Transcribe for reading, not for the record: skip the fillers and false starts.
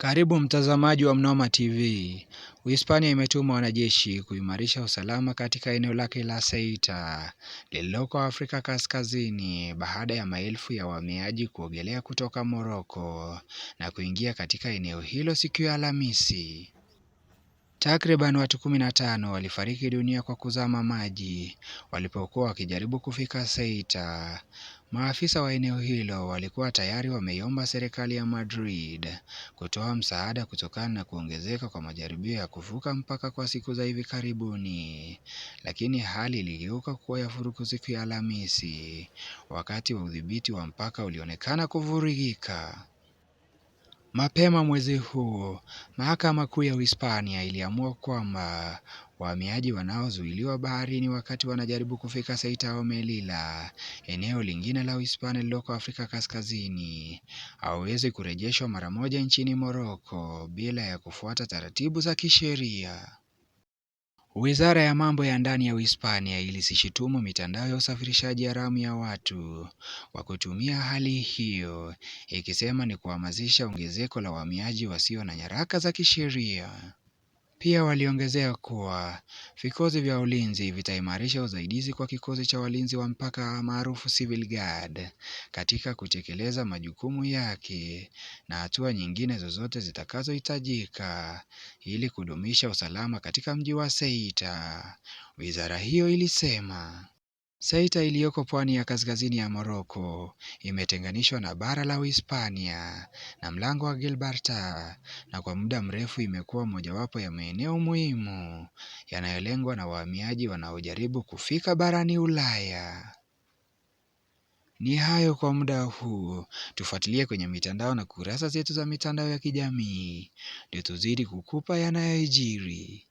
Karibu mtazamaji wa Mnoma TV. Uhispania imetuma wanajeshi kuimarisha usalama katika eneo lake la Ceuta lililoko Afrika Kaskazini baada ya maelfu ya wahamiaji kuogelea kutoka Morocco na kuingia katika eneo hilo siku ya Alhamisi. Takriban watu 15 walifariki dunia kwa kuzama maji walipokuwa wakijaribu kufika Ceuta. Maafisa wa eneo hilo walikuwa tayari wameiomba serikali ya Madrid kutoa msaada kutokana na kuongezeka kwa majaribio ya kuvuka mpaka kwa siku za hivi karibuni, lakini hali iligeuka kuwa ya furuku siku ya Alhamisi wakati wa udhibiti wa mpaka ulionekana kuvurugika. Mapema mwezi huu, Mahakama Kuu ya Uhispania iliamua kwamba wahamiaji wanaozuiliwa baharini wakati wanajaribu kufika Ceuta au Melilla, eneo lingine la Uhispania lililoko Afrika Kaskazini, hawawezi kurejeshwa mara moja nchini Morocco bila ya kufuata taratibu za kisheria. Wizara ya mambo ya ndani ya Uhispania ilisishutumu mitandao ya usafirishaji haramu ya watu kwa kutumia hali hiyo, ikisema ni kuhamasisha ongezeko la wahamiaji wasio na nyaraka za kisheria. Pia waliongezea kuwa vikosi vya ulinzi vitaimarisha usaidizi kwa kikosi cha walinzi wa mpaka maarufu Civil Guard katika kutekeleza majukumu yake na hatua nyingine zozote zitakazohitajika ili kudumisha usalama katika mji wa Ceuta, wizara hiyo ilisema. Ceuta iliyoko pwani ya kaskazini ya Morocco imetenganishwa na bara la Uhispania na mlango wa Gibraltar, na kwa muda mrefu imekuwa mojawapo ya maeneo muhimu yanayolengwa na wahamiaji wanaojaribu kufika barani Ulaya. Ni hayo kwa muda huu. Tufuatilie kwenye mitandao na kurasa zetu za mitandao ya kijamii ndio tuzidi kukupa yanayojiri.